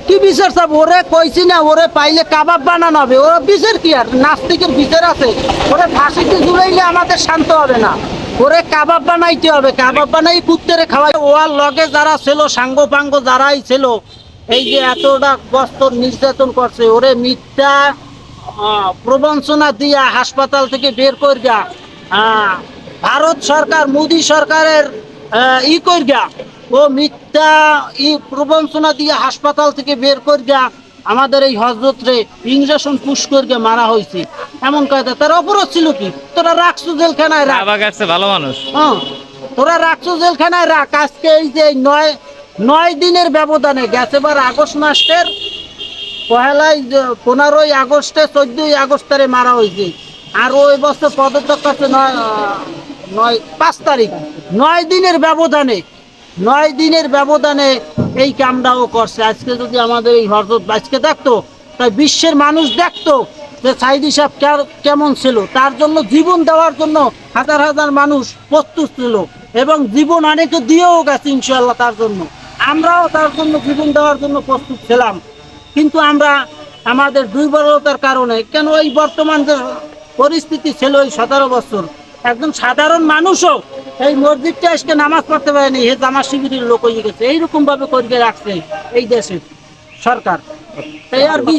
কি বিচার চাব? ওরে কইছি না, ওরে পাইলে কাবাব বানানো হবে। ওর বিচার কি? আর নাস্তিকের বিচার আছে? ওরে ফাঁসিতে ঝুলাইলে আমাদের শান্ত হবে না, ওরে কাবাব বানাইতে হবে। কাবাব বানাই কুত্তেরে খাওয়াই। ওয়ার লগে যারা ছিল, সাঙ্গ পাঙ্গ যারাই ছিল, এই যে এতটা বস্তর নির্যাতন করছে, ওরে মিথ্যা প্রবঞ্চনা দিয়া হাসপাতাল থেকে বের করিয়া ভারত সরকার, মোদী সরকারের ই করিয়া, ও মিথ্যা প্রবঞ্চনা দিয়ে হাসপাতাল থেকে বের করিয়া আমাদের এই হজরত রে ইঞ্জেকশন পুশ করিয়া মারা হয়েছে। এমন কথা। তার অপরাধ ছিল কি? তোরা রাখছো জেলখানায় রাখ। ভালো মানুষ। তোরা রাখছো জেলখানায় রাখ। আজকে এই যে 9 দিনের ব্যবধানে গেছে, বার আগস্ট মাসের 15ই আগস্টে 14ই আগস্টে মারা হয়েছে। আর ওই বছর পদত্যাগ করছে 5 তারিখ। 9 দিনের ব্যবধানে, 9 দিনের ব্যবধানে এই কামটাও করছে। আজকে যদি আমাদের এই হযরত আজকে দেখতো, তাই বিশ্বের মানুষ দেখতো যে সাইদি সাহেব কেমন ছিল। তার জন্য জীবন দেওয়ার জন্য হাজার হাজার মানুষ প্রস্তুত ছিল, এবং জীবন অনেকে দিয়েও গেছে ইনশাআল্লাহ তার জন্য। আমরাও তার জন্য জীবন দেওয়ার জন্য প্রস্তুত ছিলাম। কিন্তু আমরা আমাদের দুর্বলতার কারণে, কেন এই বর্তমান যে পরিস্থিতি ছিল এই 17 বছর, একদম সাধারণ মানুষও এই মসজিদটা আজকে নামাজ পড়তে পারেনি, হে জামাত শিবিরের লোক হয়ে গেছে। এইরকম ভাবে করে রাখছে এই দেশের সরকার। তাই আর কি।